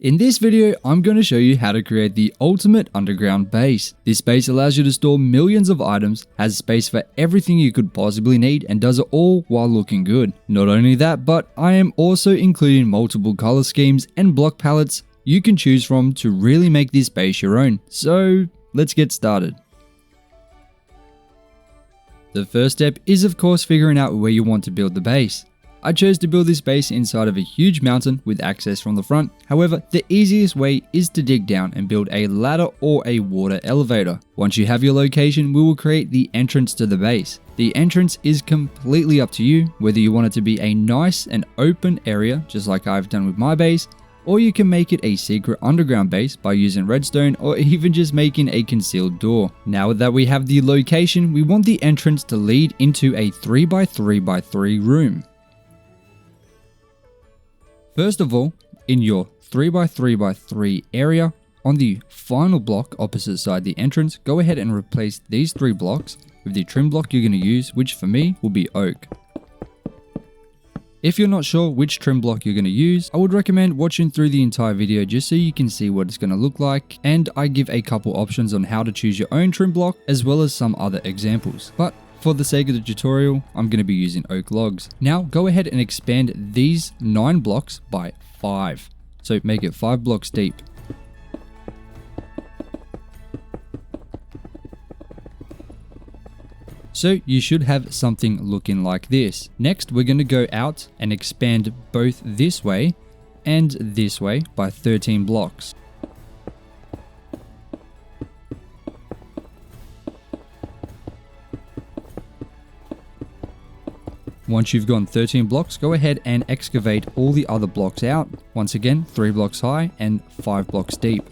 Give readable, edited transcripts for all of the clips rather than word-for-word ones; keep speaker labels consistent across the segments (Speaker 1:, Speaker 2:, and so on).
Speaker 1: In this video, I'm going to show you how to create the ultimate underground base. This base allows you to store millions of items, has space for everything you could possibly need, and does it all while looking good. Not only that, but I am also including multiple color schemes and block palettes you can choose from to really make this base your own. So let's get started. The first step is of course figuring out where you want to build the base. I chose to build this base inside of a huge mountain with access from the front. However, the easiest way is to dig down and build a ladder or a water elevator. Once you have your location, we will create the entrance to the base. The entrance is completely up to you, whether you want it to be a nice and open area, just like I've done with my base, or you can make it a secret underground base by using redstone or even just making a concealed door. Now that we have the location, we want the entrance to lead into a 3x3x3 room. First of all, in your 3x3x3 area, on the final block opposite side the entrance, go ahead and replace these 3 blocks with the trim block you're going to use, which for me will be oak. If you're not sure which trim block you're going to use, I would recommend watching through the entire video just so you can see what it's going to look like, and I give a couple options on how to choose your own trim block as well as some other examples. But for the sake of the tutorial, I'm going to be using oak logs. Now go ahead and expand these 9 blocks by 5. So make it 5 blocks deep. So you should have something looking like this. Next, we're going to go out and expand both this way and this way by 13 blocks. Once you've gone 13 blocks, go ahead and excavate all the other blocks out. Once again, 3 blocks high and 5 blocks deep.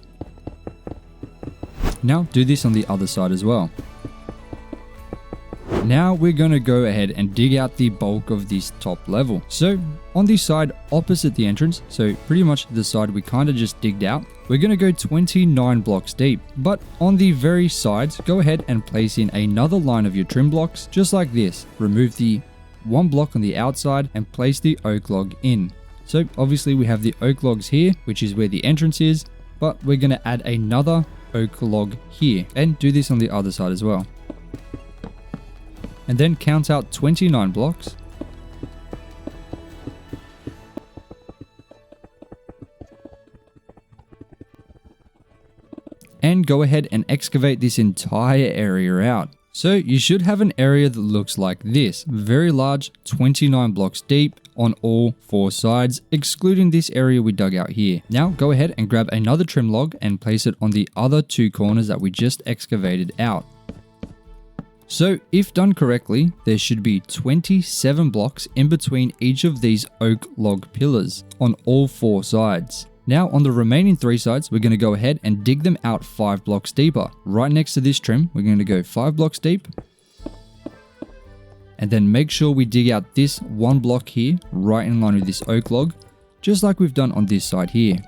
Speaker 1: Now do this on the other side as well. Now we're going to go ahead and dig out the bulk of this top level. So on the side opposite the entrance, so pretty much the side we kind of just digged out, we're going to go 29 blocks deep. But on the very sides, go ahead and place in another line of your trim blocks, just like this. Remove the 1 block on the outside and place the oak log in. So obviously we have the oak logs here, which is where the entrance is, but we're going to add another oak log here and do this on the other side as well. And then count out 29 blocks. And go ahead and excavate this entire area out. So you should have an area that looks like this, very large, 29 blocks deep on all 4 sides, excluding this area we dug out here. Now go ahead and grab another trim log and place it on the other 2 corners that we just excavated out. So if done correctly, there should be 27 blocks in between each of these oak log pillars on all 4 sides. Now on the remaining 3 sides, we're going to go ahead and dig them out 5 blocks deeper. Right next to this trim, we're going to go 5 blocks deep. And then make sure we dig out this 1 block here, right in line with this oak log, just like we've done on this side here.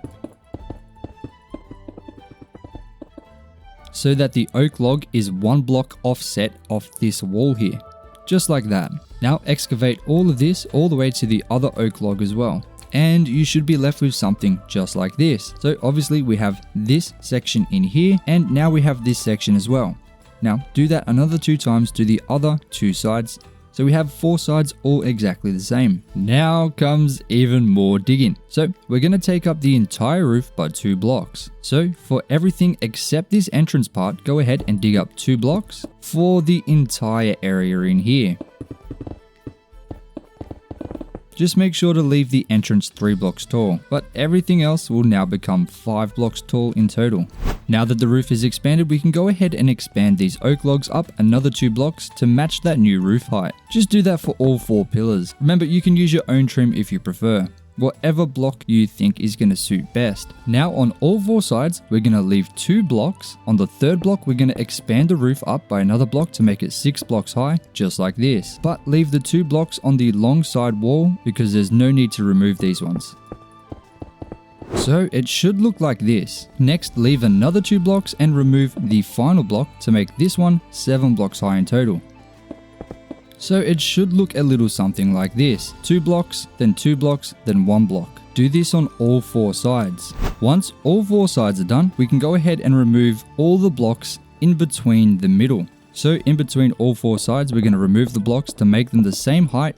Speaker 1: So that the oak log is 1 block offset off this wall here, just like that. Now excavate all of this all the way to the other oak log as well, and you should be left with something just like this. So obviously we have this section in here, and now we have this section as well. Now do that another 2 times to the other 2 sides. So we have 4 sides all exactly the same. Now comes even more digging. So we're going to take up the entire roof by 2 blocks. So for everything except this entrance part, go ahead and dig up 2 blocks for the entire area in here. Just make sure to leave the entrance 3 blocks tall, but everything else will now become 5 blocks tall in total. Now that the roof is expanded, we can go ahead and expand these oak logs up another 2 blocks to match that new roof height. Just do that for all 4 pillars. Remember, you can use your own trim if you prefer. Whatever block you think is going to suit best. Now on all 4 sides, we're going to leave 2 blocks. On the 3rd block, we're going to expand the roof up by another block to make it 6 blocks high, just like this. But leave the 2 blocks on the long side wall because there's no need to remove these ones. So it should look like this. Next, leave another 2 blocks and remove the final block to make this one 7 blocks high in total. So it should look a little something like this. 2 blocks, then 2 blocks, then 1 block. Do this on all 4 sides. Once all 4 sides are done, we can go ahead and remove all the blocks in between the middle. So in between all 4 sides, we're going to remove the blocks to make them the same height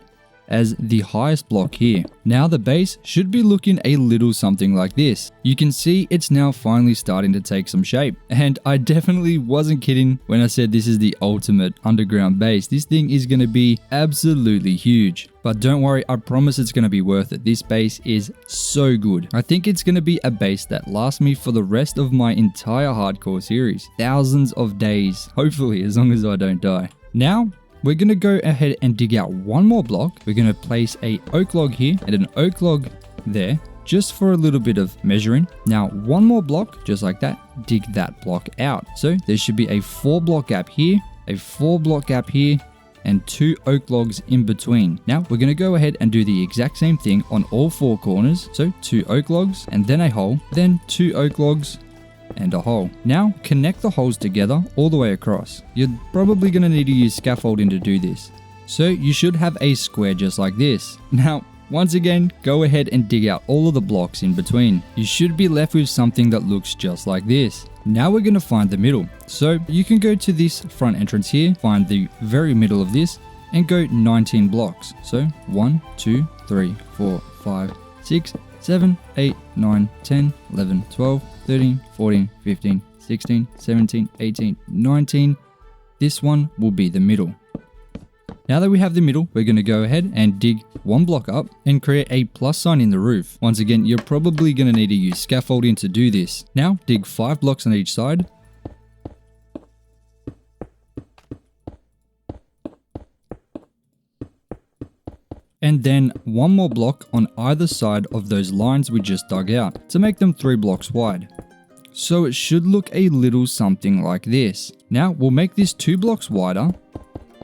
Speaker 1: as the highest block here. Now the base should be looking a little something like this. You can see it's now finally starting to take some shape. And I definitely wasn't kidding when I said this is the ultimate underground base. This thing is going to be absolutely huge. But don't worry, I promise it's going to be worth it. This base is so good. I think it's going to be a base that lasts me for the rest of my entire hardcore series. Thousands of days, hopefully, as long as I don't die. Now, we're going to go ahead and dig out one more block. We're going to place a oak log here and an oak log there, just for a little bit of measuring. Now, one more block, just like that, dig that block out. So there should be a 4 block gap here, a 4 block gap here, and 2 oak logs in between. Now, we're going to go ahead and do the exact same thing on all 4 corners. So 2 oak logs and then a hole, then 2 oak logs, and a hole. Now connect the holes together all the way across. You're probably going to need to use scaffolding to do this. So you should have a square just like this. Now, once again, go ahead and dig out all of the blocks in between. You should be left with something that looks just like this. Now we're going to find the middle. So you can go to this front entrance here, find the very middle of this, and go 19 blocks. So 1, 2, 3, 4, 5, 6, 7, 8, 9, 10, 11, 12, 13, 14, 15, 16, 17, 18, 19. This one will be the middle. Now that we have the middle, we're going to go ahead and dig one block up and create a plus sign in the roof. Once again, you're probably going to need to use scaffolding to do this. Now dig 5 blocks on each side. And then one more block on either side of those lines we just dug out to make them 3 blocks wide. So it should look a little something like this. Now we'll make this 2 blocks wider,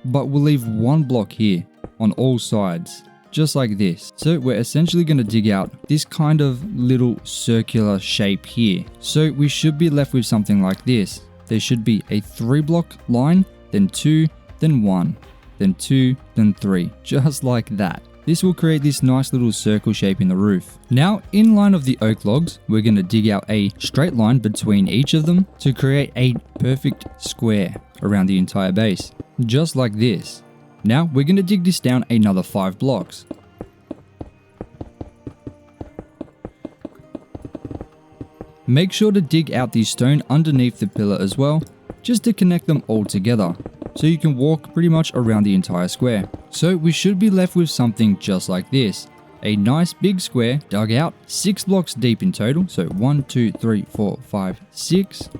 Speaker 1: but we'll leave 1 block here on all sides, just like this. So we're essentially going to dig out this kind of little circular shape here. So we should be left with something like this. There should be a 3 block line, then 2, then 1. Then 2, then 3, just like that. This will create this nice little circle shape in the roof. Now, in line of the oak logs, we're going to dig out a straight line between each of them to create a perfect square around the entire base, just like this. Now, we're going to dig this down another 5 blocks. Make sure to dig out the stone underneath the pillar as well, just to connect them all together, so you can walk pretty much around the entire square. So we should be left with something just like this. A nice big square dug out 6 blocks deep in total. So 1, 2, 3, 4, 5, 6.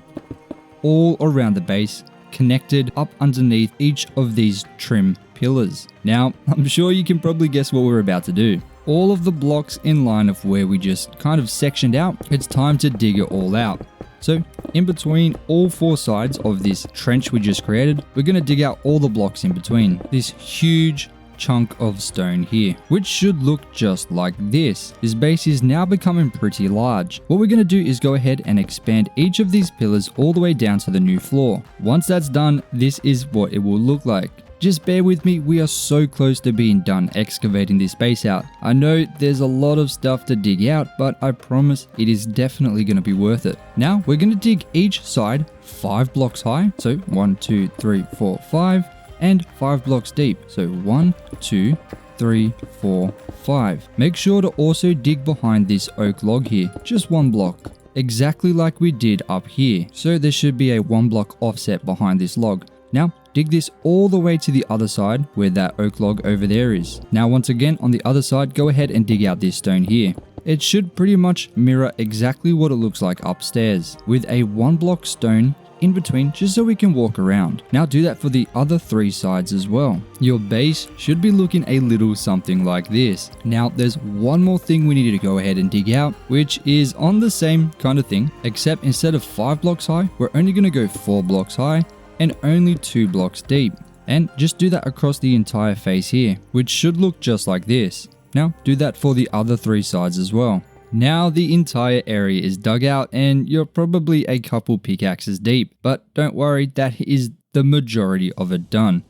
Speaker 1: All around the base, connected up underneath each of these trim pillars. Now, I'm sure you can probably guess what we're about to do. All of the blocks in line of where we just kind of sectioned out, it's time to dig it all out. So in between all 4 sides of this trench we just created, we're going to dig out all the blocks in between. This huge chunk of stone here, which should look just like this. This base is now becoming pretty large. What we're going to do is go ahead and expand each of these pillars all the way down to the new floor. Once that's done, this is what it will look like. Just bear with me, we are so close to being done excavating this base out. I know there's a lot of stuff to dig out, but I promise it is definitely going to be worth it. Now we're going to dig each side 5 blocks high, so 1, 2, 3, 4, 5, and 5 blocks deep, so 1, 2, 3, 4, 5. Make sure to also dig behind this oak log here, just 1 block, exactly like we did up here. So there should be a 1 block offset behind this log. Now, dig this all the way to the other side where that oak log over there is. Now, once again, on the other side, go ahead and dig out this stone here. It should pretty much mirror exactly what it looks like upstairs, with a 1 block stone in between just so we can walk around. Now do that for the other 3 sides as well. Your base should be looking a little something like this. Now there's one more thing we need to go ahead and dig out, which is on the same kind of thing, except instead of 5 blocks high, we're only going to go 4 blocks high and only 2 blocks deep. And just do that across the entire face here, which should look just like this. Now do that for the other 3 sides as well. Now the entire area is dug out and you're probably a couple pickaxes deep, but don't worry, that is the majority of it done.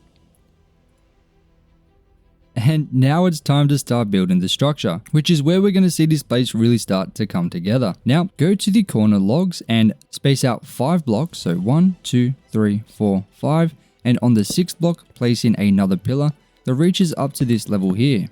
Speaker 1: And now it's time to start building the structure, which is where we're going to see this place really start to come together. Now go to the corner logs and space out 5 blocks. So 1, 2, 3, 4, 5. And on the 6th block, place in another pillar that reaches up to this level here.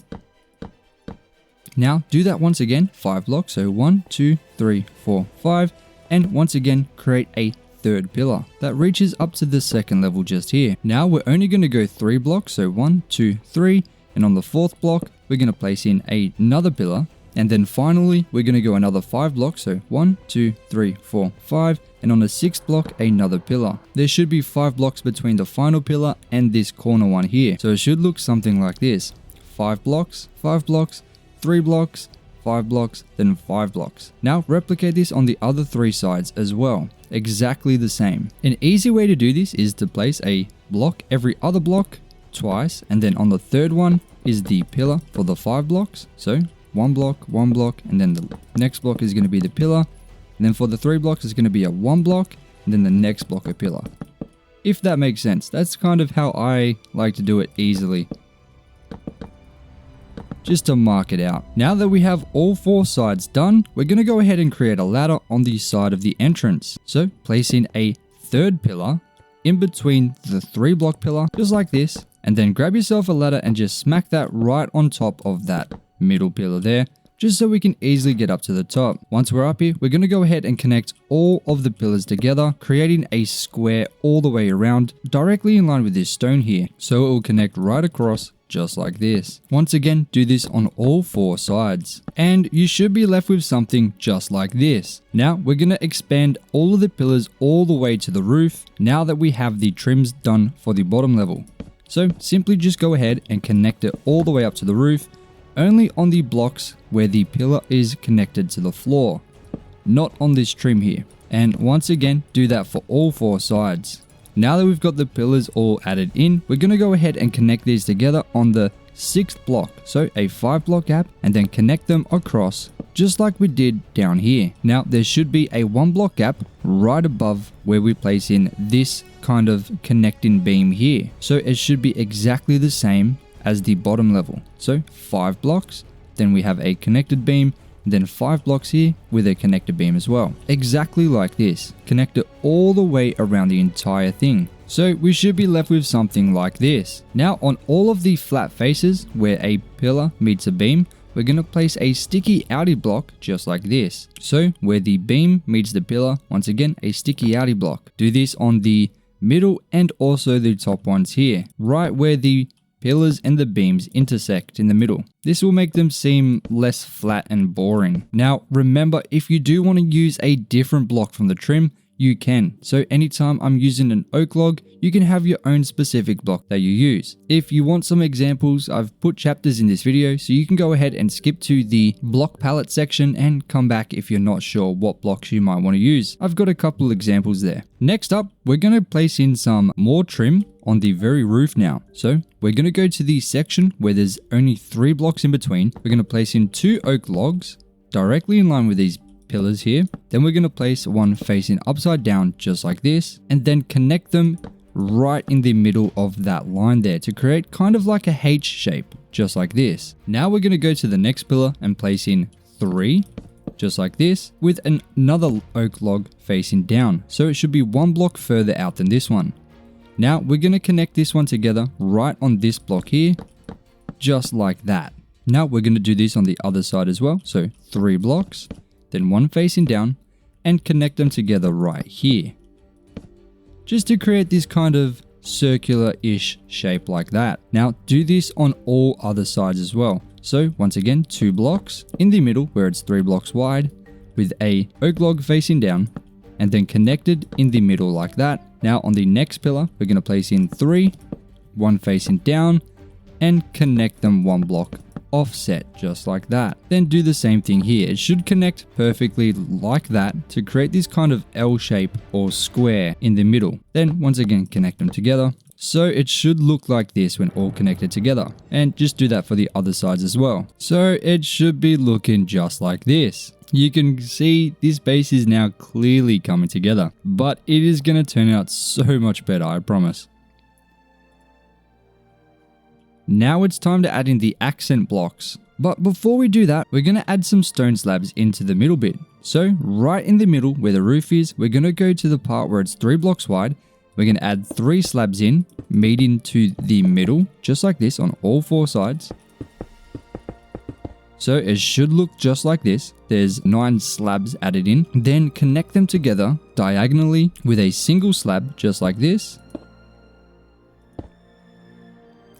Speaker 1: Now do that once again, 5 blocks. So 1, 2, 3, 4, 5. And once again, create a 3rd pillar that reaches up to the 2nd level just here. Now we're only going to go 3 blocks. So 1, 2, 3. And on the 4th block, we're going to place in another pillar. And then finally, we're going to go another 5 blocks. So 1, 2, 3, 4, 5. And on the 6th block, another pillar. There should be 5 blocks between the final pillar and this corner one here. So it should look something like this. 5 blocks, 5 blocks, 3 blocks, 5 blocks, then 5 blocks. Now replicate this on the other 3 sides as well. Exactly the same. An easy way to do this is to place a block every other block twice, and then on the 3rd one is the pillar for the 5 blocks. So 1 block, and then the next block is going to be the pillar. And then for the 3 blocks, it's going to be a 1 block, and then the next block a pillar. If that makes sense. That's kind of how I like to do it easily, just to mark it out. Now that we have all 4 sides done, we're going to go ahead and create a ladder on the side of the entrance. So place in a 3rd pillar in between the 3 block pillar, just like this, and then grab yourself a ladder and just smack that right on top of that middle pillar there, just so we can easily get up to the top. Once we're up here, we're going to go ahead and connect all of the pillars together, creating a square all the way around, directly in line with this stone here. So it will connect right across, just like this. Once again, do this on all 4 sides. And you should be left with something just like this. Now we're going to expand all of the pillars all the way to the roof, now that we have the trims done for the bottom level. So simply just go ahead and connect it all the way up to the roof, only on the blocks where the pillar is connected to the floor, not on this trim here. And once again, do that for all 4 sides. Now that we've got the pillars all added in, we're going to go ahead and connect these together on the 6th block. So a 5 block gap, and then connect them across, just like we did down here. Now there should be a 1 block gap right above where we place in this kind of connecting beam here. So it should be exactly the same as the bottom level. So 5 blocks, then we have a connected beam, then 5 blocks here with a connected beam as well. Exactly like this. Connect it all the way around the entire thing. So we should be left with something like this. Now on all of the flat faces where a pillar meets a beam, we're going to place a sticky outie block just like this. So where the beam meets the pillar, once again a sticky outie block. Do this on the middle and also the top ones here, right where the pillars and the beams intersect in the middle. This will make them seem less flat and boring. Now remember, if you do want to use a different block from the trim, you can. So anytime I'm using an oak log, you can have your own specific block that you use. If you want some examples, I've put chapters in this video, so you can go ahead and skip to the block palette section and come back if you're not sure what blocks you might want to use. I've got a couple examples there. Next up, we're going to place in some more trim on the very roof now. So we're going to go to the section where there's only 3 blocks in between. We're going to place in 2 oak logs directly in line with these pillars here. Then we're going to place one facing upside down just like this, and then connect them right in the middle of that line there to create kind of like a H shape, just like this. Now we're going to go to the next pillar and place in 3 just like this, with another oak log facing down, so it should be 1 block further out than this one. Now we're going to connect this one together right on this block here, just like that. Now we're going to do this on the other side as well. So 3 blocks, then 1 facing down, and connect them together right here, just to create this kind of circular-ish shape like that. Now do this on all other sides as well. So once again, 2 blocks in the middle where it's 3 blocks wide, with a oak log facing down, and then connected in the middle like that. Now on the next pillar, we're going to place in 3, 1 facing down, and connect them 1 block offset, just like that. Then do the same thing here. It should connect perfectly like that to create this kind of L shape or square in the middle. Then once again, connect them together. So it should look like this when all connected together. And just do that for the other sides as well. So it should be looking just like this. You can see this base is now clearly coming together, but it is going to turn out so much better, I promise. Now it's time to add in the accent blocks. But before we do that, we're going to add some stone slabs into the middle bit. So right in the middle where the roof is, we're going to go to the part where it's 3 blocks wide. We're going to add 3 slabs in, meeting to the middle, just like this on all 4 sides. So it should look just like this. There's 9 slabs added in. Then connect them together diagonally with a single slab, just like this.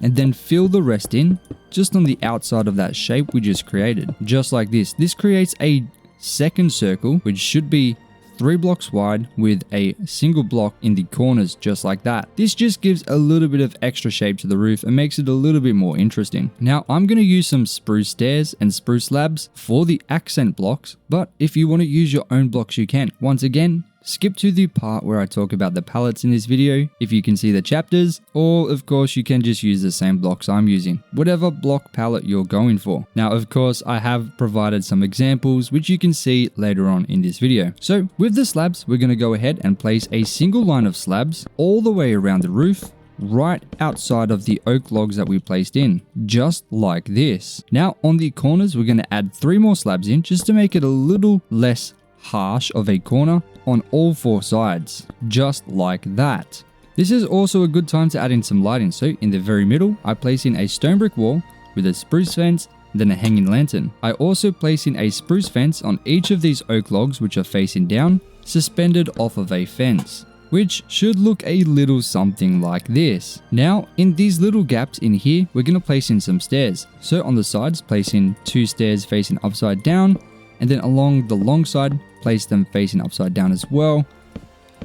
Speaker 1: And then fill the rest in, just on the outside of that shape we just created, just like this. This creates a second circle, which should be 3 blocks wide with a single block in the corners, just like that. This just gives a little bit of extra shape to the roof and makes it a little bit more interesting. Now I'm going to use some spruce stairs and spruce slabs for the accent blocks, but if you want to use your own blocks you can. Once again, skip to the part where I talk about the pallets in this video if you can see the chapters, or of course you can just use the same blocks I'm using, whatever block palette you're going for. Now of course I have provided some examples which you can see later on in this video. So with the slabs, we're going to go ahead and place a single line of slabs all the way around the roof, right outside of the oak logs that we placed in, just like this. Now on the corners, we're going to add 3 more slabs in just to make it a little less harsh of a corner on all 4 sides, just like that. This is also a good time to add in some lighting. So in the very middle, I place in a stone brick wall with a spruce fence, then a hanging lantern. I also place in a spruce fence on each of these oak logs which are facing down, suspended off of a fence, which should look a little something like this. Now in these little gaps in here, we're going to place in some stairs. So on the sides, place in 2 stairs facing upside down, and then along the long side, place them facing upside down as well,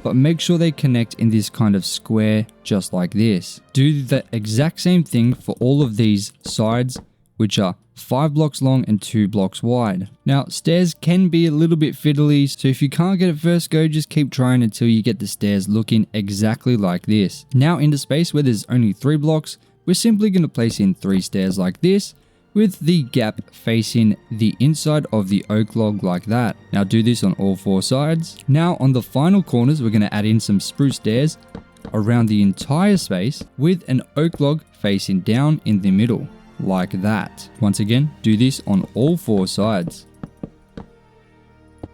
Speaker 1: but make sure they connect in this kind of square, just like this. Do the exact same thing for all of these sides, which are 5 blocks long and 2 blocks wide. Now stairs can be a little bit fiddly, so if you can't get it first go, just keep trying until you get the stairs looking exactly like this. Now in the space where there's only 3 blocks, we're simply going to place in 3 stairs like this, with the gap facing the inside of the oak log like that. Now do this on all 4 sides. Now on the final corners, we're going to add in some spruce stairs around the entire space with an oak log facing down in the middle, like that. Once again, do this on all 4 sides.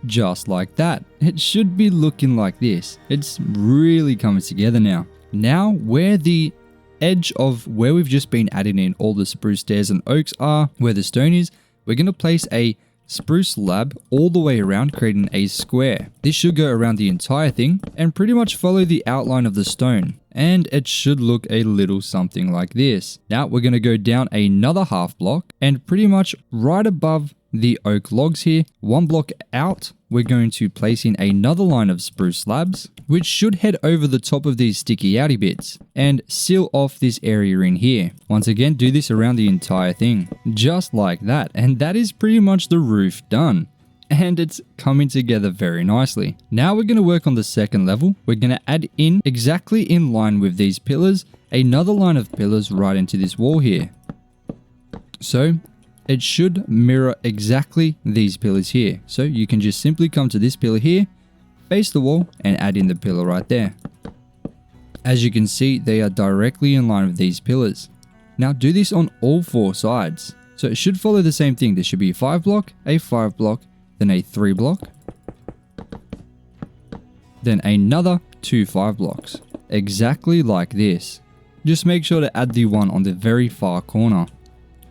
Speaker 1: Just like that. It should be looking like this. It's really coming together now. Now where the edge of where we've just been adding in all the spruce stairs and oaks are, where the stone is, we're going to place a spruce slab all the way around, creating a square. This should go around the entire thing and pretty much follow the outline of the stone, and it should look a little something like this. Now we're going to go down another half block, and pretty much right above the oak logs here, 1 block out, we're going to place in another line of spruce slabs, which should head over the top of these sticky outy bits and seal off this area in here. Once again, do this around the entire thing, just like that, and that is pretty much the roof done. And it's coming together very nicely. Now we're going to work on the second level. We're going to add in, exactly in line with these pillars, another line of pillars right into this wall here. So it should mirror exactly these pillars here. So you can just simply come to this pillar here, face the wall, and add in the pillar right there. As you can see, they are directly in line with these pillars. Now do this on all 4 sides. So it should follow the same thing. There should be a 5 block, a 5 block, then a 3 block, then another 2 5 blocks. Exactly like this. Just make sure to add the one on the very far corner.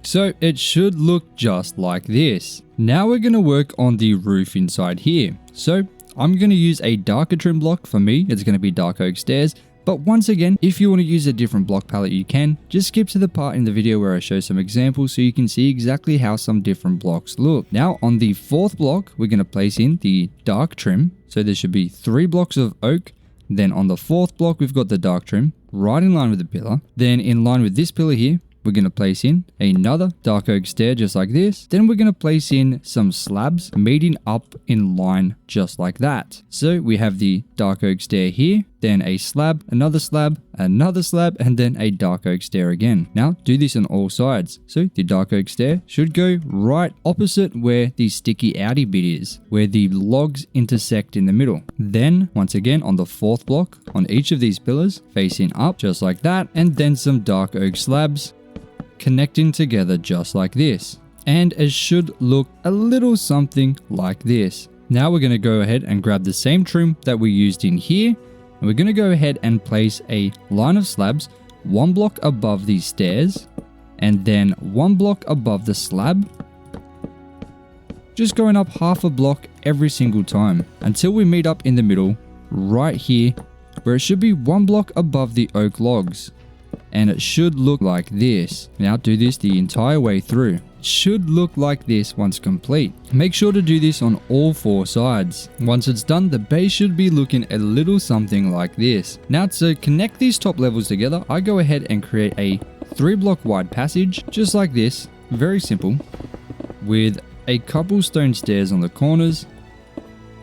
Speaker 1: So it should look just like this. Now we're going to work on the roof inside here. So I'm going to use a darker trim block. For me, it's going to be dark oak stairs. But once again, if you want to use a different block palette, you can. Just skip to the part in the video where I show some examples so you can see exactly how some different blocks look. Now on the 4th block, we're going to place in the dark trim. So there should be 3 blocks of oak. Then on the 4th block, we've got the dark trim right in line with the pillar. Then in line with this pillar here, we're going to place in another dark oak stair just like this. Then we're going to place in some slabs meeting up in line just like that. So we have the dark oak stair here, then a slab, another slab, and then a dark oak stair again. Now do this on all sides. So the dark oak stair should go right opposite where the sticky outy bit is, where the logs intersect in the middle. Then once again on the 4th block on each of these pillars facing up just like that, and then some dark oak slabs connecting together just like this. And it should look a little something like this. Now we're going to go ahead and grab the same trim that we used in here, and we're going to go ahead and place a line of slabs 1 block above these stairs, and then 1 block above the slab, just going up half a block every single time until we meet up in the middle right here, where it should be 1 block above the oak logs, and it should look like this. Now do this the entire way through. It should look like this once complete. Make sure to do this on all 4 sides. Once it's done, the base should be looking a little something like this. Now to connect these top levels together, I go ahead and create a 3 block wide passage just like this, very simple, with a couple stone stairs on the corners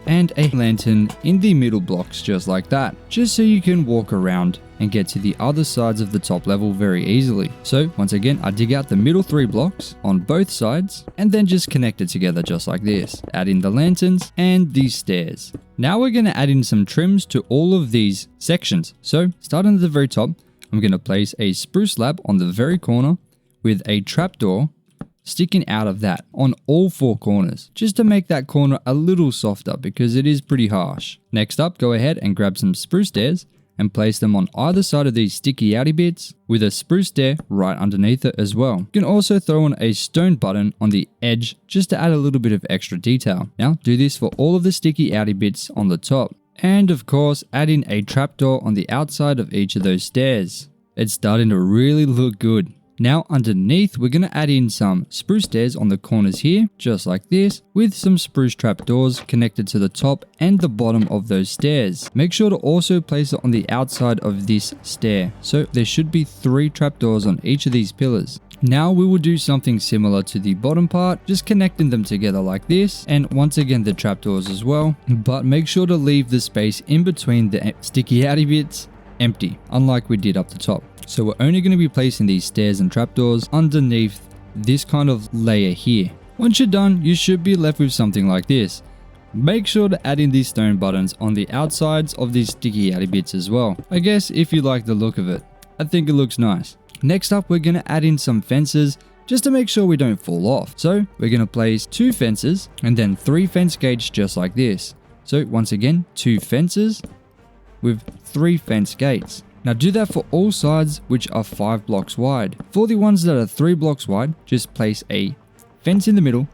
Speaker 1: and a lantern in the middle blocks just like that, just so you can walk around and get to the other sides of the top level very easily. So once again, I dig out the middle 3 blocks on both sides and then just connect it together just like this. Add in the lanterns and these stairs. Now we're going to add in some trims to all of these sections. So starting at the very top, I'm going to place a spruce slab on the very corner with a trapdoor sticking out of that on all 4 corners, just to make that corner a little softer because it is pretty harsh. Next up, go ahead and grab some spruce stairs and place them on either side of these sticky outy bits with a spruce stair right underneath it as well. You can also throw in a stone button on the edge just to add a little bit of extra detail. Now do this for all of the sticky outy bits on the top. And of course, add in a trapdoor on the outside of each of those stairs. It's starting to really look good. Now underneath, we're going to add in some spruce stairs on the corners here, just like this, with some spruce trapdoors connected to the top and the bottom of those stairs. Make sure to also place it on the outside of this stair. So there should be 3 trapdoors on each of these pillars. Now we will do something similar to the bottom part, just connecting them together like this, and once again the trapdoors as well, but make sure to leave the space in between the sticky outy bits empty, unlike we did up the top. So we're only going to be placing these stairs and trapdoors underneath this kind of layer here. Once you're done, you should be left with something like this. Make sure to add in these stone buttons on the outsides of these sticky outy bits as well. I guess if you like the look of it. I think it looks nice. Next up, we're going to add in some fences just to make sure we don't fall off. So we're going to place 2 fences and then 3 fence gates just like this. So once again, 2 fences with 3 fence gates. Now do that for all sides which are 5 blocks wide. For the ones that are 3 blocks wide, just place a fence in the middle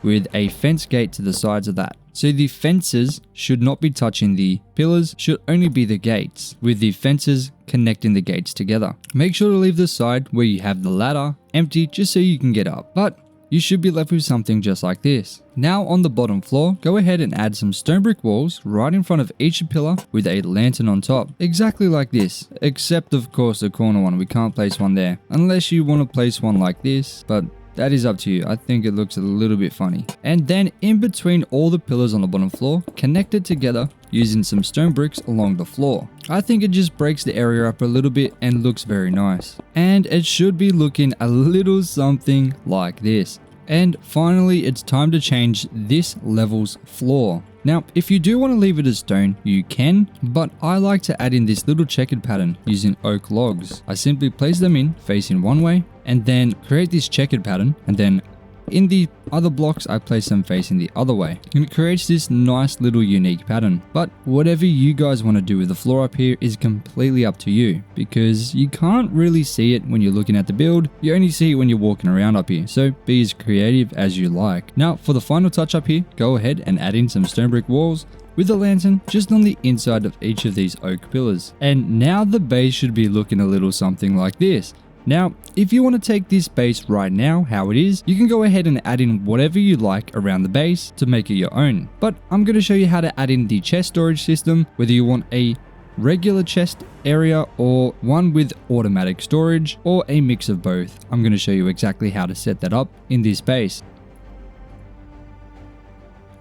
Speaker 1: with a fence gate to the sides of that. So the fences should not be touching the pillars, should only be the gates, with the fences connecting the gates together. Make sure to leave the side where you have the ladder empty just so you can get up. But you should be left with something just like this. Now on the bottom floor, go ahead and add some stone brick walls right in front of each pillar with a lantern on top. Exactly like this, except of course the corner one, we can't place one there. Unless you want to place one like this, but that is up to you. I think it looks a little bit funny. And then in between all the pillars on the bottom floor, connect it together using some stone bricks along the floor. I think it just breaks the area up a little bit and looks very nice. And it should be looking a little something like this. And finally, it's time to change this level's floor. Now, if you do want to leave it as stone, you can, but I like to add in this little checkered pattern using oak logs. I simply place them in facing one way and then create this checkered pattern, and then in the other blocks, I place them facing the other way. And it creates this nice little unique pattern. But whatever you guys want to do with the floor up here is completely up to you, because you can't really see it when you're looking at the build. You only see it when you're walking around up here. So be as creative as you like. Now for the final touch up here, go ahead and add in some stone brick walls with the lantern just on the inside of each of these oak pillars. And now the base should be looking a little something like this. Now, if you want to take this base right now, how it is, you can go ahead and add in whatever you like around the base to make it your own. But I'm going to show you how to add in the chest storage system, whether you want a regular chest area or one with automatic storage or a mix of both. I'm going to show you exactly how to set that up in this base.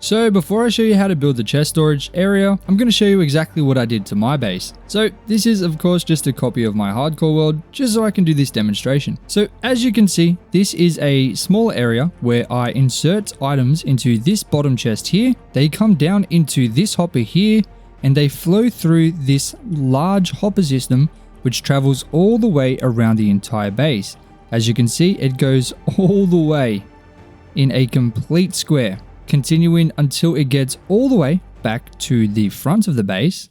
Speaker 1: So before I show you how to build the chest storage area, I'm going to show you exactly what I did to my base. So this is of course just a copy of my hardcore world, just so I can do this demonstration. So as you can see, this is a small area where I insert items into this bottom chest here. They come down into this hopper here and they flow through this large hopper system which travels all the way around the entire base. As you can see, it goes all the way in a complete square, continuing until it gets all the way back to the front of the base.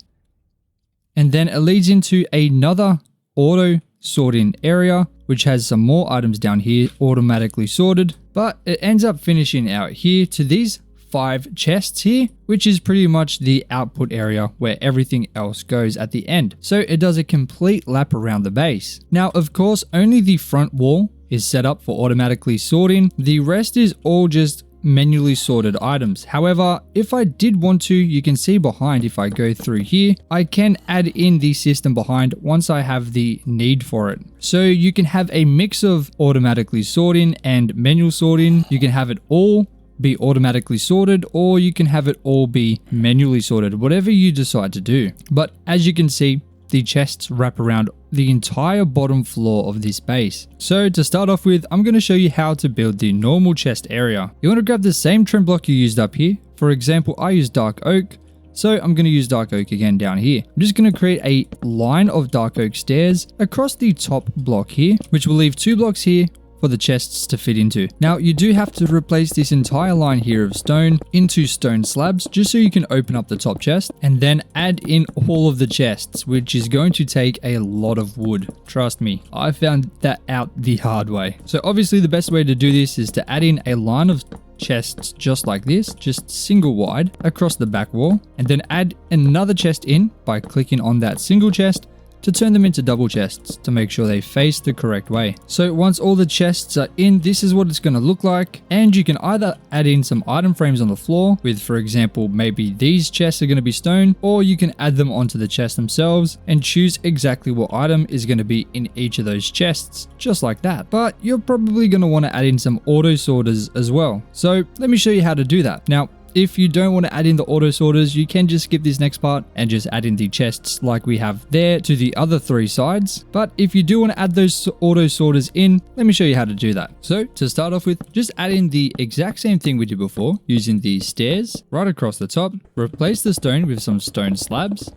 Speaker 1: And then it leads into another auto sorting area, which has some more items down here automatically sorted, but it ends up finishing out here to these 5 chests here, which is pretty much the output area where everything else goes at the end. So it does a complete lap around the base. Now, of course, only the front wall is set up for automatically sorting. The rest is all just manually sorted items. However, if I did want to, you can see behind, if I go through here, I can add in the system behind once I have the need for it. So you can have a mix of automatically sorting and manual sorting. You can have it all be automatically sorted, or you can have it all be manually sorted, whatever you decide to do. But as you can see, the chests wrap around the entire bottom floor of this base. So to start off with, I'm going to show you how to build the normal chest area. You want to grab the same trim block you used up here. For example, I use dark oak, so I'm going to use dark oak again down here. I'm just going to create a line of dark oak stairs across the top block here, which will leave 2 blocks here for the chests to fit into. Now, you do have to replace this entire line here of stone into stone slabs just so you can open up the top chest, and then add in all of the chests, which is going to take a lot of wood. Trust me, I found that out the hard way. So obviously the best way to do this is to add in a line of chests just like this, just single wide across the back wall, and then add another chest in by clicking on that single chest to turn them into double chests to make sure they face the correct way. So once all the chests are in, this is what it's going to look like. And you can either add in some item frames on the floor with, for example, maybe these chests are going to be stone, or you can add them onto the chests themselves and choose exactly what item is going to be in each of those chests, just like that. But you're probably going to want to add in some auto sorters as well. So let me show you how to do that. Now, if you don't want to add in the auto sorters, you can just skip this next part and just add in the chests like we have there to the other 3 sides. But if you do want to add those auto sorters in, let me show you how to do that. So to start off with, just add in the exact same thing we did before using the stairs right across the top. Replace the stone with some stone slabs.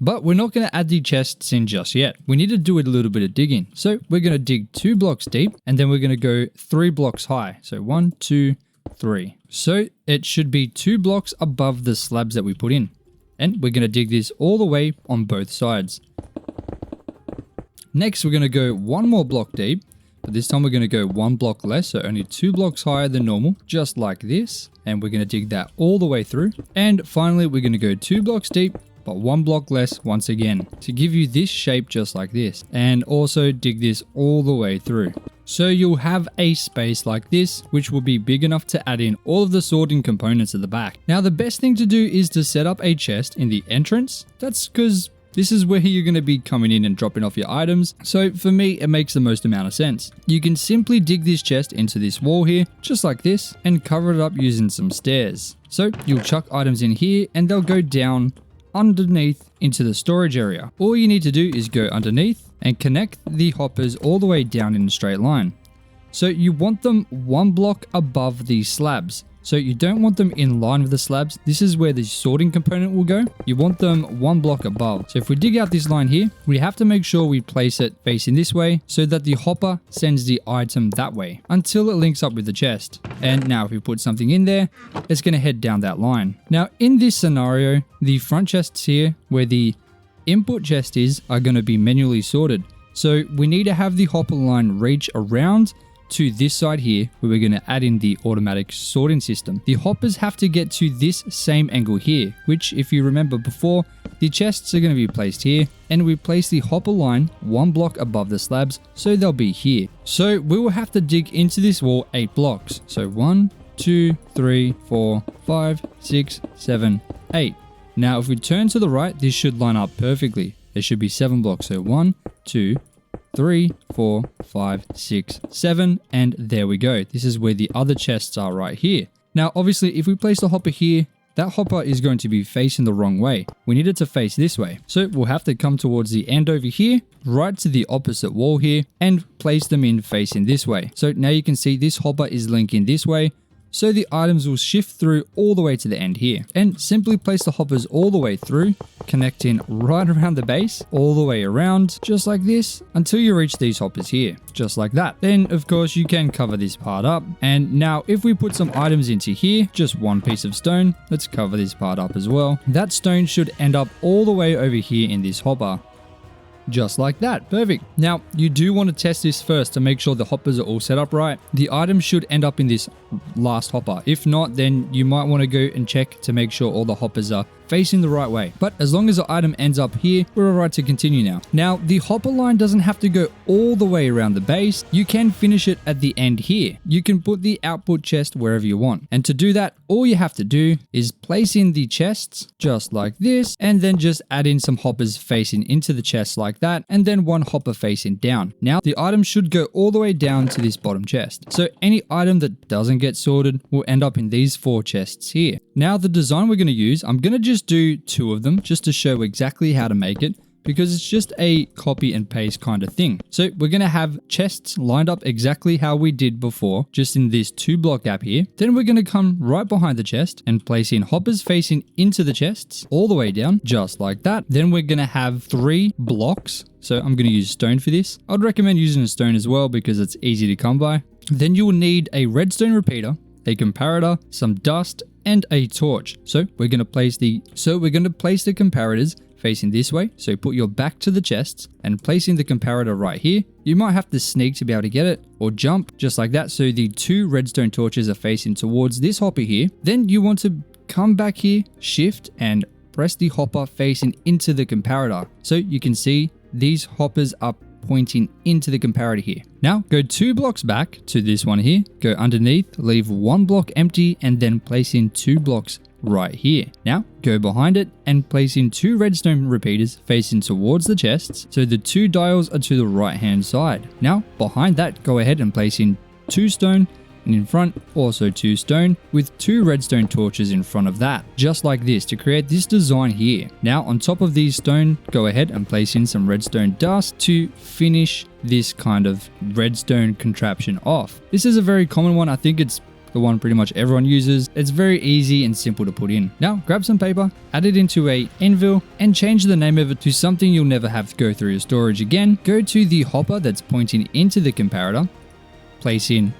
Speaker 1: But we're not going to add the chests in just yet. We need to do a little bit of digging. So we're going to dig 2 blocks deep, and then we're going to go 3 blocks high. So 1, 2, 3. So it should be 2 blocks above the slabs that we put in. And we're going to dig this all the way on both sides. Next, we're going to go 1 more block deep, but this time we're going to go 1 block less, so only 2 blocks higher than normal, just like this. And we're going to dig that all the way through. And finally, we're going to go 2 blocks deep, but 1 block less once again to give you this shape just like this, and also dig this all the way through. So you'll have a space like this, which will be big enough to add in all of the sorting components at the back. Now, the best thing to do is to set up a chest in the entrance. That's because this is where you're going to be coming in and dropping off your items. So for me, it makes the most amount of sense. You can simply dig this chest into this wall here, just like this, and cover it up using some stairs. So you'll chuck items in here and they'll go down underneath into the storage area. All you need to do is go underneath and connect the hoppers all the way down in a straight line. So you want them 1 block above these slabs. So you don't want them in line with the slabs. This is where the sorting component will go. You want them 1 block above. So if we dig out this line here, we have to make sure we place it facing this way so that the hopper sends the item that way until it links up with the chest. And now if we put something in there, it's going to head down that line. Now in this scenario, the front chests here where the input chest is are going to be manually sorted. So we need to have the hopper line reach around to this side here where we're going to add in the automatic sorting system. The hoppers have to get to this same angle here, which if you remember before, the chests are going to be placed here, and we place the hopper line 1 block above the slabs, so they'll be here. So we will have to dig into this wall 8 blocks. So 1, 2, 3, 4, 5, 6, 7, 8. Now if we turn to the right, this should line up perfectly. There should be 7 blocks. So 1, 2, 3, 4, 5, 6, 7, and there we go. This is where the other chests are right here. Now, obviously, if we place the hopper here, that hopper is going to be facing the wrong way. We need it to face this way. So we'll have to come towards the end over here, right to the opposite wall here, and place them in facing this way. So now you can see this hopper is linking this way, so the items will shift through all the way to the end here. And simply place the hoppers all the way through, connecting right around the base, all the way around, just like this, until you reach these hoppers here, just like that. Then of course you can cover this part up. And now if we put some items into here, just one piece of stone, let's cover this part up as well. That stone should end up all the way over here in this hopper. Just like that. Perfect. Now, you do want to test this first to make sure the hoppers are all set up right. The item should end up in this last hopper. If not, then you might want to go and check to make sure all the hoppers are facing the right way. But as long as the item ends up here, we're alright to continue now. Now, the hopper line doesn't have to go all the way around the base. You can finish it at the end here. You can put the output chest wherever you want. And to do that, all you have to do is place in the chests just like this, and then just add in some hoppers facing into the chest like that, and then one hopper facing down. Now, the item should go all the way down to this bottom chest. So any item that doesn't get sorted will end up in these 4 chests here. Now, the design we're going to use, I'm going to just do 2 of them just to show exactly how to make it, because it's just a copy and paste kind of thing. So we're going to have chests lined up exactly how we did before, just in this 2-block gap here. Then we're going to come right behind the chest and place in hoppers facing into the chests all the way down, just like that. Then we're going to have 3 blocks. So I'm going to use stone for this. I'd recommend using a stone as well because it's easy to come by. Then you will need a redstone repeater, a comparator, some dust, and a torch. So we're going to place the comparators facing this way. So put your back to the chests and placing the comparator right here. You might have to sneak to be able to get it, or jump just like that. So the 2 redstone torches are facing towards this hopper here. Then you want to come back here, shift, and press the hopper facing into the comparator. So you can see these hoppers are pointing into the comparator here. Now go 2 blocks back to this one here, go underneath, leave 1 block empty, and then place in 2 blocks right here. Now go behind it and place in 2 redstone repeaters facing towards the chests, so the 2 dials are to the right hand side. Now behind that, go ahead and place in 2 stone, and in front also 2 stone with 2 redstone torches in front of that, just like this, to create this design here. Now on top of these stone, go ahead and place in some redstone dust to finish this kind of redstone contraption off. This is a very common one. I think it's the one pretty much everyone uses. It's very easy and simple to put in. Now grab some paper, add it into a anvil, and change the name of it to something you'll never have to go through your storage again. Go to the hopper that's pointing into the comparator, place in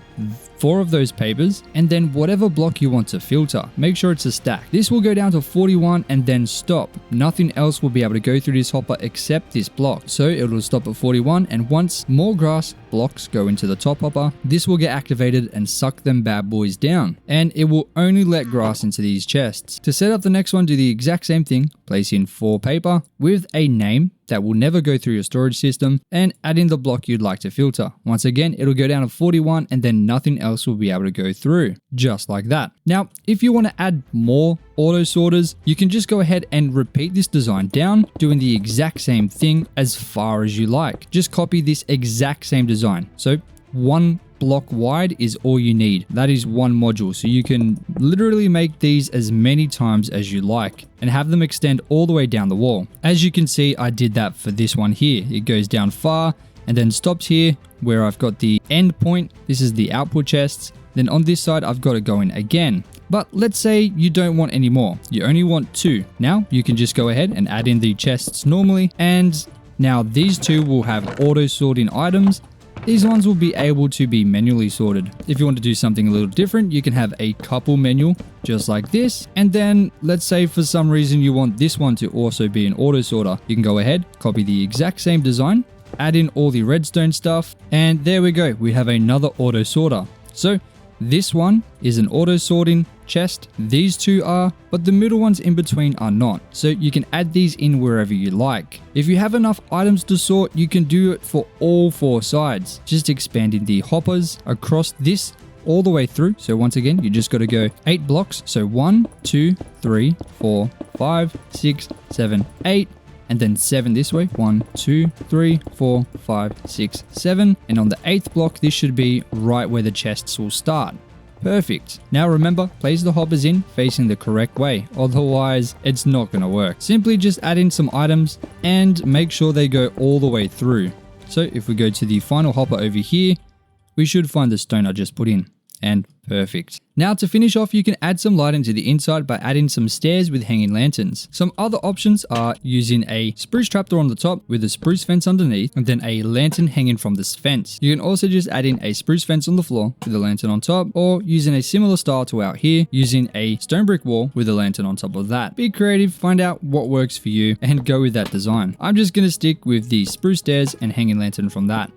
Speaker 1: 4 of those papers, and then whatever block you want to filter, make sure it's a stack. This will go down to 41 and then stop. Nothing else will be able to go through this hopper except this block. So it will stop at 41, and once more grass blocks go into the top hopper, this will get activated and suck them bad boys down, and it will only let grass into these chests. To set up the next one, do the exact same thing. Place in 4 paper with a name that will never go through your storage system, and add in the block you'd like to filter. Once again, it'll go down to 41, and then nothing else will be able to go through, just like that. Now, if you want to add more auto sorters, you can just go ahead and repeat this design down, doing the exact same thing as far as you like. Just copy this exact same design. So 1 block wide is all you need. That is 1 module. So you can literally make these as many times as you like and have them extend all the way down the wall. As you can see, I did that for this one here. It goes down far and then stops here where I've got the end point. This is the output chests. Then on this side, I've got it going again. But let's say you don't want any more. You only want 2. Now you can just go ahead and add in the chests normally. And now these 2 will have auto sorting items. These ones will be able to be manually sorted. If you want to do something a little different, you can have a couple manual just like this. And then let's say for some reason you want this one to also be an auto sorter. You can go ahead, copy the exact same design, add in all the redstone stuff, and there we go. We have another auto sorter. So this one is an auto sorting chest. These 2 are, but the middle ones in between are not. So you can add these in wherever you like. If you have enough items to sort, you can do it for all 4 sides. Just expanding the hoppers across this all the way through. So once again, you just got to go 8 blocks. So 1, 2, 3, 4, 5, 6, 7, 8. And then 7 this way. 1, 2, 3, 4, 5, 6, 7. And on the 8th block, this should be right where the chests will start. Perfect. Now remember, place the hoppers in facing the correct way. Otherwise, it's not going to work. Simply just add in some items and make sure they go all the way through. So if we go to the final hopper over here, we should find the stone I just put in. and perfect. Now to finish off, you can add some lighting to the inside by adding some stairs with hanging lanterns. Some other options are using a spruce trapdoor on the top with a spruce fence underneath and then a lantern hanging from this fence. You can also just add in a spruce fence on the floor with a lantern on top, or using a similar style to out here, using a stone brick wall with a lantern on top of that. Be creative, find out what works for you and go with that design. I'm just going to stick with the spruce stairs and hanging lantern from that.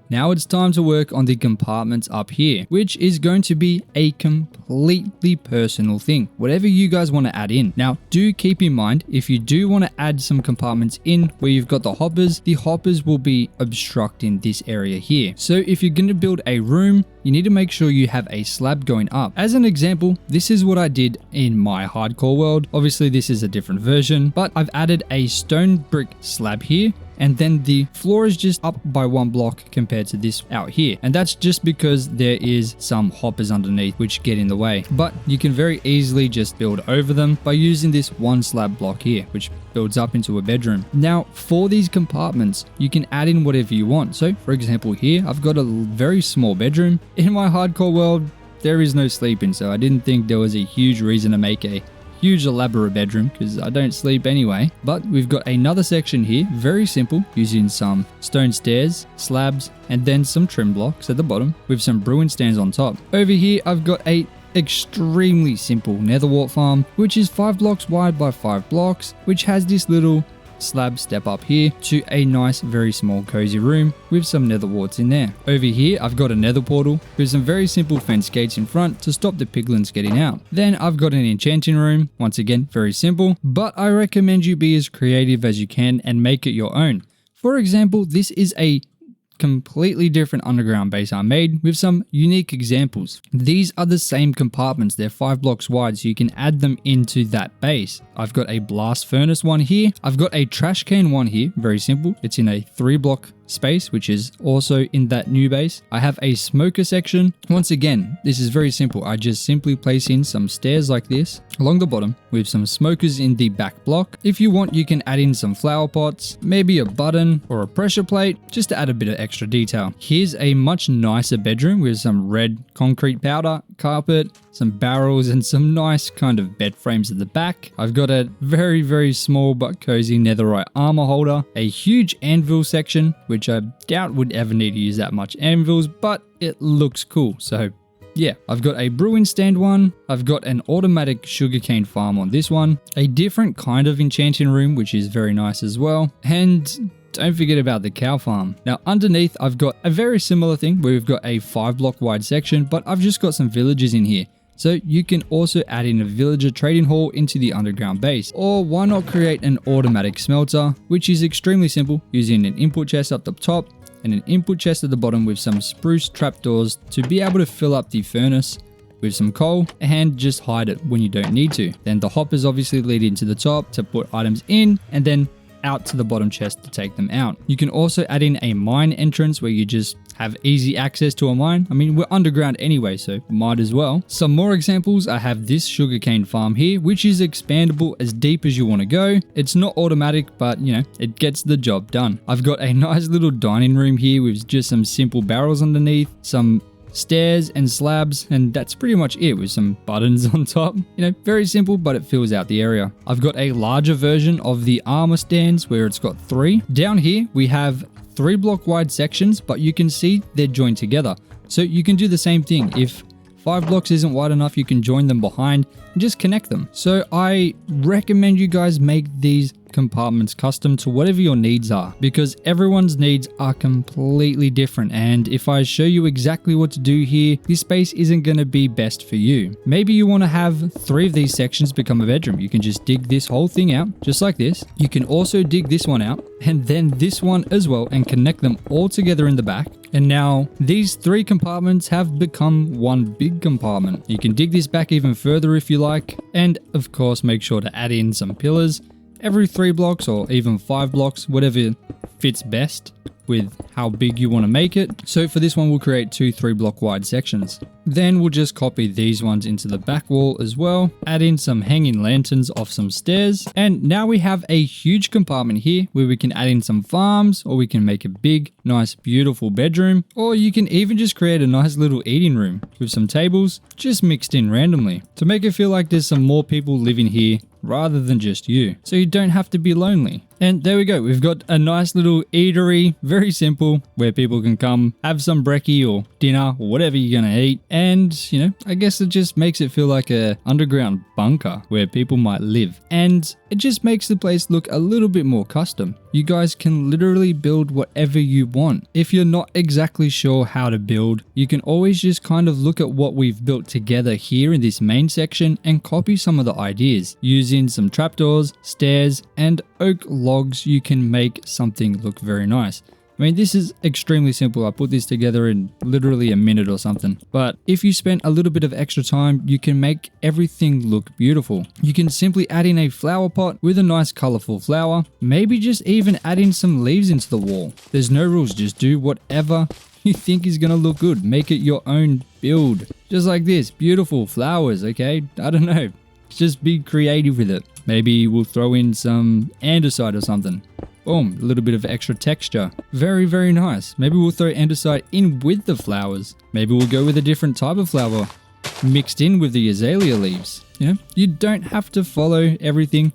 Speaker 1: Now it's time to work on the compartments up here, which is going to be a completely personal thing, whatever you guys want to add in. Now, do keep in mind, if you do want to add some compartments in where you've got the hoppers will be obstructing this area here. So if you're going to build a room, you need to make sure you have a slab going up. As an example, this is what I did in my hardcore world. Obviously, this is a different version, but I've added a stone brick slab here. And then the floor is just up by 1 block compared to this out here. And that's just because there is some hoppers underneath which get in the way. But you can very easily just build over them by using this 1 slab block here, which builds up into a bedroom. Now, for these compartments, you can add in whatever you want. So for example here, I've got a very small bedroom. In my hardcore world, there is no sleeping, so I didn't think there was a huge reason to make a huge elaborate bedroom because I don't sleep anyway. But we've got another section here, very simple, using some stone stairs, slabs, and then some trim blocks at the bottom with some brewing stands on top. Over here, I've got a extremely simple nether wart farm, which is 5 blocks wide by 5 blocks, which has this little slab step up here to a nice, very small cozy room with some nether warts in there. Over here, I've got a nether portal with some very simple fence gates in front to stop the piglins getting out. Then I've got an enchanting room, once again, very simple, but I recommend you be as creative as you can and make it your own. For example, this is a completely different underground base I made with some unique examples. These are the same compartments, they're 5 blocks wide, so you can add them into that base. I've got a blast furnace one here, I've got a trash can one here, very simple, it's in a 3 block space, which is also in that new base. I have a smoker section. Once again, this is very simple. I just simply place in some stairs like this along the bottom with some smokers in the back block. If you want, you can add in some flower pots, maybe a button or a pressure plate, just to add a bit of extra detail. Here's a much nicer bedroom with some red concrete powder, carpet, some barrels, and some nice kind of bed frames at the back. I've got a very, very small but cozy netherite armor holder, a huge anvil section, which I doubt would ever need to use that much anvils, but it looks cool. So yeah, I've got a brewing stand one, I've got an automatic sugarcane farm on this one, a different kind of enchanting room, which is very nice as well, and don't forget about the cow farm. Now underneath, I've got a very similar thing where we've got a 5 block wide section, but I've just got some villagers in here. So you can also add in a villager trading hall into the underground base. Or why not create an automatic smelter, which is extremely simple, using an input chest up the top and an input chest at the bottom with some spruce trapdoors to be able to fill up the furnace with some coal and just hide it when you don't need to. Then the hoppers obviously lead into the top to put items in, and then out to the bottom chest to take them out. You can also add in a mine entrance where you just have easy access to a mine. I mean, we're underground anyway, so might as well. Some more examples, I have this sugarcane farm here, which is expandable as deep as you want to go. It's not automatic, but you know, it gets the job done. I've got a nice little dining room here with just some simple barrels underneath, some stairs and slabs, and that's pretty much it, with some buttons on top. You know, very simple, but it fills out the area. I've got a larger version of the armor stands where it's got 3. Down here, we have 3 block wide sections, but you can see they're joined together. So you can do the same thing. If 5 blocks isn't wide enough, you can join them behind and just connect them. So I recommend you guys make these compartments custom to whatever your needs are, because everyone's needs are completely different, and if I show you exactly what to do here, this space isn't going to be best for you. Maybe you want to have 3 of these sections become a bedroom. You can just dig this whole thing out just like this. You can also dig this one out and then this one as well and connect them all together in the back. And now these 3 compartments have become one big compartment. You can dig this back even further if you like, and of course make sure to add in some pillars every 3 blocks or even 5 blocks, whatever fits best with how big you want to make it. So for this one, we'll create 2 3-block wide sections. Then we'll just copy these ones into the back wall as well, add in some hanging lanterns off some stairs, and now we have a huge compartment here where we can add in some farms, or we can make a big nice beautiful bedroom, or you can even just create a nice little eating room with some tables just mixed in randomly to make it feel like there's some more people living here rather than just you, so you don't have to be lonely. And there we go, we've got a nice little eatery, very simple, where people can come have some brekkie or dinner or whatever you're gonna eat. And you know, I guess it just makes it feel like a underground bunker where people might live, and it just makes the place look a little bit more custom. You guys can literally build whatever you want. If you're not exactly sure how to build, you can always just kind of look at what we've built together here in this main section and copy some of the ideas. Using some trapdoors, stairs, and oak logs, you can make something look very nice. I mean, this is extremely simple. I put this together in literally a minute or something. But if you spend a little bit of extra time, you can make everything look beautiful. You can simply add in a flower pot with a nice colorful flower. Maybe just even add in some leaves into the wall. There's no rules, just do whatever you think is gonna look good. Make it your own build. Just like this, beautiful flowers, okay? I don't know. Just be creative with it. Maybe we'll throw in some andesite or something. Boom, a little bit of extra texture. Very, very nice. Maybe we'll throw andesite in with the flowers. Maybe we'll go with a different type of flower mixed in with the azalea leaves. You know, you don't have to follow everything.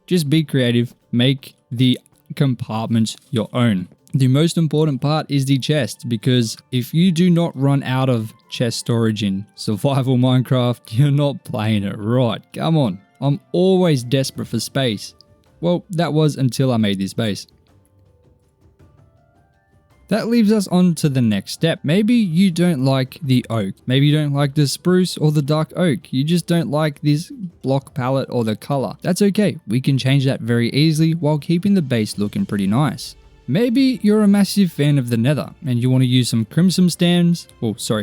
Speaker 1: Just be creative. Make the compartments your own. The most important part is the chest, because if you do not run out of chest storage in survival Minecraft, you're not playing it right. Come on. I'm always desperate for space. Well, that was until I made this base. That leaves us on to the next step. Maybe you don't like the oak. Maybe you don't like the spruce or the dark oak. You just don't like this block palette or the color. That's okay. We can change that very easily while keeping the base looking pretty nice. Maybe you're a massive fan of the nether and you want to use some crimson stems,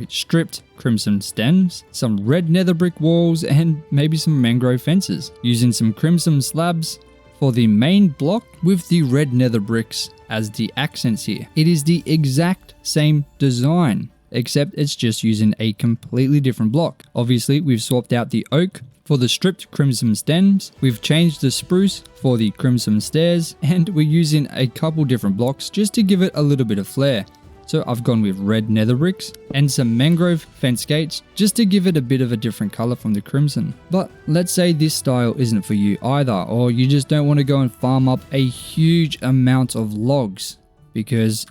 Speaker 1: stripped crimson stems, some red nether brick walls, and maybe some mangrove fences. Using some crimson slabs for the main block with the red nether bricks as the accents here. It is the exact same design, except it's just using a completely different block. Obviously, we've swapped out the oak for the stripped crimson stems, we've changed the spruce for the crimson stairs, and we're using a couple different blocks just to give it a little bit of flair. So I've gone with red nether bricks and some mangrove fence gates just to give it a bit of a different color from the crimson. But let's say this style isn't for you either, or you just don't want to go and farm up a huge amount of logs because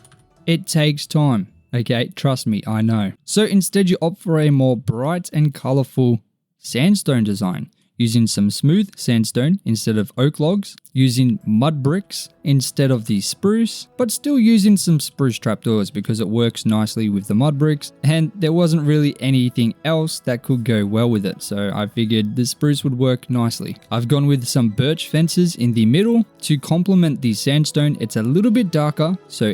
Speaker 1: it takes time. Okay, trust me, I know. So instead you opt for a more bright and colorful sandstone design, using some smooth sandstone instead of oak logs, using mud bricks instead of the spruce, but still using some spruce trapdoors because it works nicely with the mud bricks, and there wasn't really anything else that could go well with it, so I figured the spruce would work nicely. I've gone with some birch fences in the middle to complement the sandstone. It's a little bit darker, so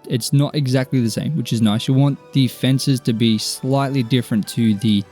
Speaker 1: it's not exactly the same, which is nice. You want the fences to be slightly different to the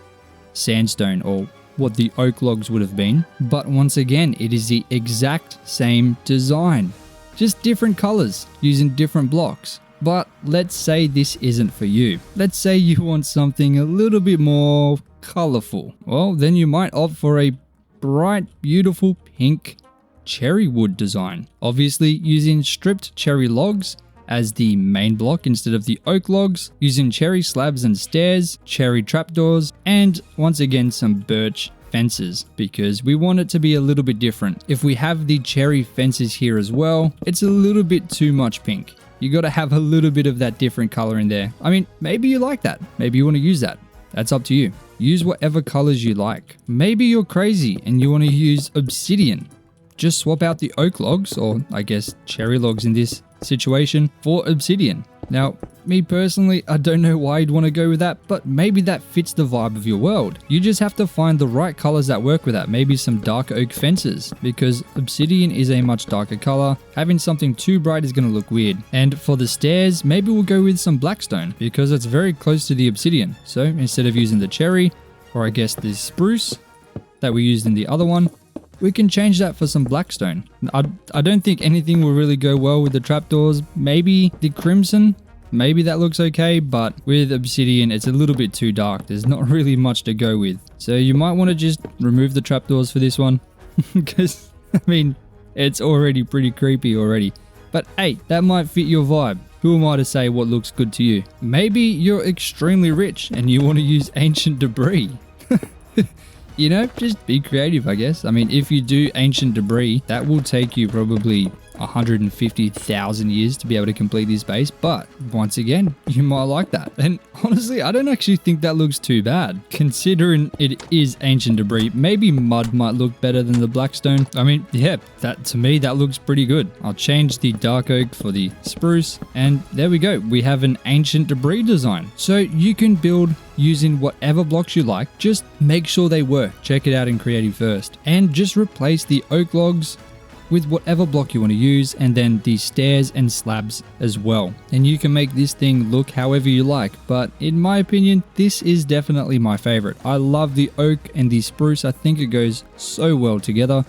Speaker 1: sandstone or what the oak logs would have been, but once again it is the exact same design, just different colors using different blocks. But let's say this isn't for you. Let's say you want something a little bit more colorful. Well, then you might opt for a bright, beautiful pink cherry wood design, obviously using stripped cherry logs as the main block instead of the oak logs, using cherry slabs and stairs, cherry trapdoors, and once again some birch fences because we want it to be a little bit different. If we have the cherry fences here as well, it's a little bit too much pink. You got to have a little bit of that different color in there. I mean, maybe you like that. Maybe you want to use that. That's up to you. Use whatever colors you like. Maybe you're crazy and you want to use obsidian. Just swap out the oak logs, or I guess cherry logs in this situation, for obsidian. Now, me personally, I don't know why you'd want to go with that, but maybe that fits the vibe of your world. You just have to find the right colors that work with that. Maybe some dark oak fences, because obsidian is a much darker color. Having something too bright is going to look weird. And for the stairs, maybe we'll go with some blackstone, because it's very close to the obsidian. So instead of using the cherry, or I guess the spruce that we used in the other one, we can change that for some blackstone. I don't think anything will really go well with the trapdoors. Maybe the crimson, maybe that looks okay, but with obsidian, it's a little bit too dark. There's not really much to go with. So you might want to just remove the trapdoors for this one, because, I mean, it's already pretty creepy already. But hey, that might fit your vibe. who am I to say what looks good to you? Maybe you're extremely rich and you want to use ancient debris. You know, just be creative, I guess. I mean, if you do ancient debris, that will take you probably 150,000 years to be able to complete this base, but once again, you might like that. And honestly, I don't actually think that looks too bad. Considering it is ancient debris, maybe mud might look better than the blackstone. I mean, yeah, that to me, that looks pretty good. I'll change the dark oak for the spruce, and there we go. We have an ancient debris design. So you can build using whatever blocks you like, just make sure they work. Check it out in creative first, and just replace the oak logs with whatever block you want to use, and then the stairs and slabs as well. And you can make this thing look however you like, but in my opinion, this is definitely my favorite. I love the oak and the spruce. I think it goes so well together.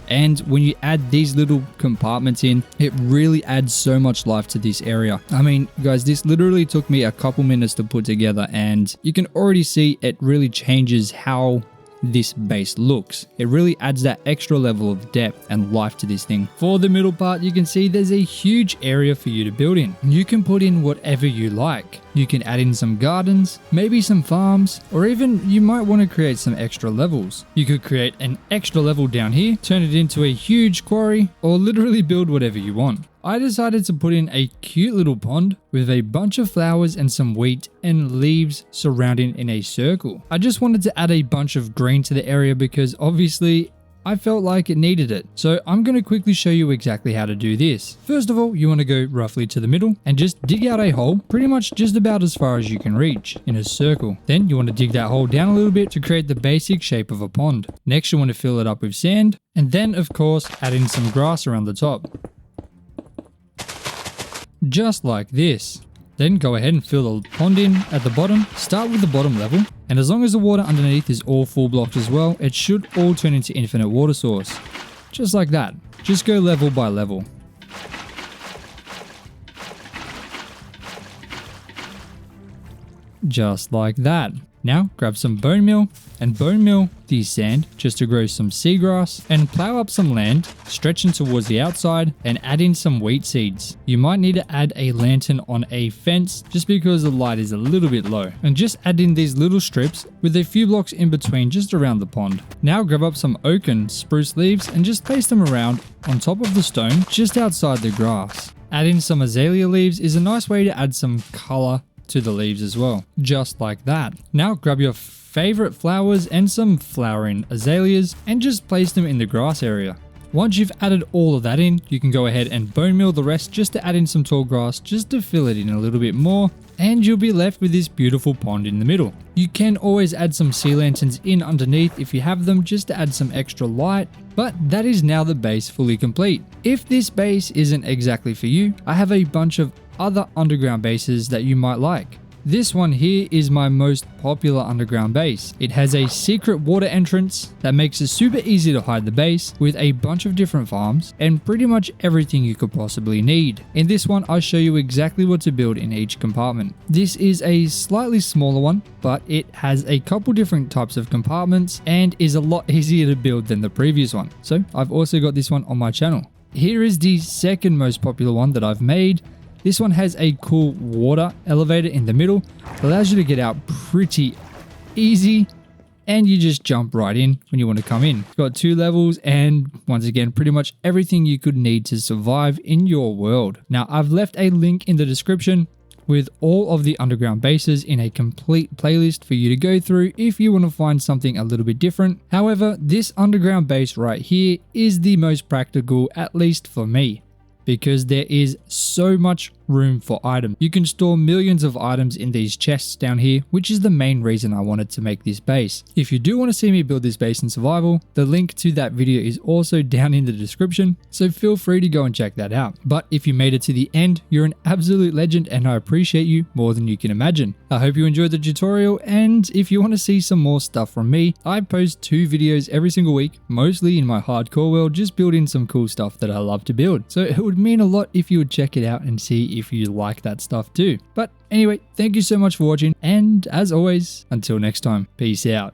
Speaker 1: And when you add these little compartments in, it really adds so much life to this area. I mean, guys, this literally took me a couple minutes to put together, and you can already see it really changes how this base looks. It really adds that extra level of depth and life to this thing. For the middle part, you can see there's a huge area for you to build in. You can put in whatever you like. You can add in some gardens, maybe some farms, or even you might want to create some extra levels. You could create an extra level down here, turn it into a huge quarry, or literally build whatever you want. I decided to put in a cute little pond with a bunch of flowers and some wheat and leaves surrounding in a circle. I just wanted to add a bunch of green to the area because obviously I felt like it needed it. So I'm going to quickly show you exactly how to do this. First of all, you want to go roughly to the middle and just dig out a hole pretty much just about as far as you can reach in a circle. Then you want to dig that hole down a little bit to create the basic shape of a pond. Next, you want to fill it up with sand, and then of course add in some grass around the top. Just like this. Then go ahead and fill the pond in at the bottom. Start with the bottom level, and as long as the water underneath is all full blocked as well, it should all turn into infinite water source. Just like that. Just go level by level. Just like that. Now grab some bone meal and bone meal the sand just to grow some seagrass, and plow up some land, stretching towards the outside, and add in some wheat seeds. You might need to add a lantern on a fence just because the light is a little bit low, and just add in these little strips with a few blocks in between just around the pond. Now grab up some oak and spruce leaves and just place them around on top of the stone just outside the grass. Adding some azalea leaves is a nice way to add some color to the leaves as well, just like that. Now grab your favorite flowers and some flowering azaleas and just place them in the grass area. Once you've added all of that in, you can go ahead and bone meal the rest just to add in some tall grass just to fill it in a little bit more, and you'll be left with this beautiful pond in the middle. You can always add some sea lanterns in underneath if you have them, just to add some extra light, but that is now the base fully complete. If this base isn't exactly for you, I have a bunch of other underground bases that you might like. This one here is my most popular underground base. It has a secret water entrance that makes it super easy to hide the base, with a bunch of different farms and pretty much everything you could possibly need. In this one, I'll show you exactly what to build in each compartment. This is a slightly smaller one, but it has a couple different types of compartments and is a lot easier to build than the previous one. So I've also got this one on my channel. Here is the second most popular one that I've made. This one has a cool water elevator in the middle, allows you to get out pretty easy, and you just jump right in when you want to come in. It's got 2 levels and once again, pretty much everything you could need to survive in your world. Now, I've left a link in the description with all of the underground bases in a complete playlist for you to go through if you want to find something a little bit different. However, this underground base right here is the most practical, at least for me, because there is so much room for items. You can store millions of items in these chests down here, which is the main reason I wanted to make this base. If you do want to see me build this base in survival, the link to that video is also down in the description, so feel free to go and check that out. But if you made it to the end, you're an absolute legend and I appreciate you more than you can imagine. I hope you enjoyed the tutorial, and if you want to see some more stuff from me, I post 2 videos every single week, mostly in my hardcore world, just building some cool stuff that I love to build. So it would mean a lot if you would check it out and see if you like that stuff too. But anyway, thank you so much for watching, and as always, until next time, peace out.